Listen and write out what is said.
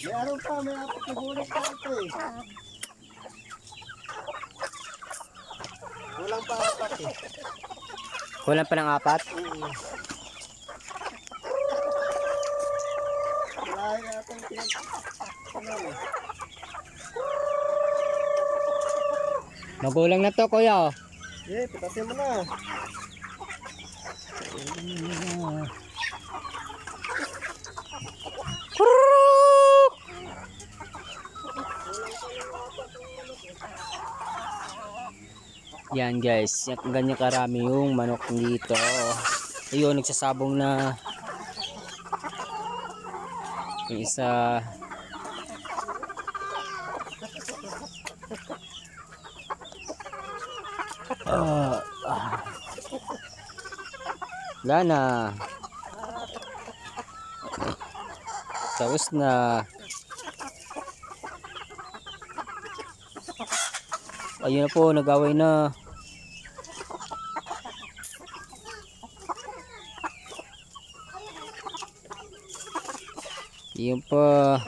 May araw pa, may apat na bulik pa ito eh. Kulang pa apat eh. Kulang pa ng apat? Wala yata yung pinag-ano eh. Magulang na to, kuya. Eh, pitasin mo na. Yan guys, ganyan karami yung manok dito. Ayun, nagsasabong na. Yung isa. Wala na. Tapos na. Ayun na po, nag-away na. Yun pa.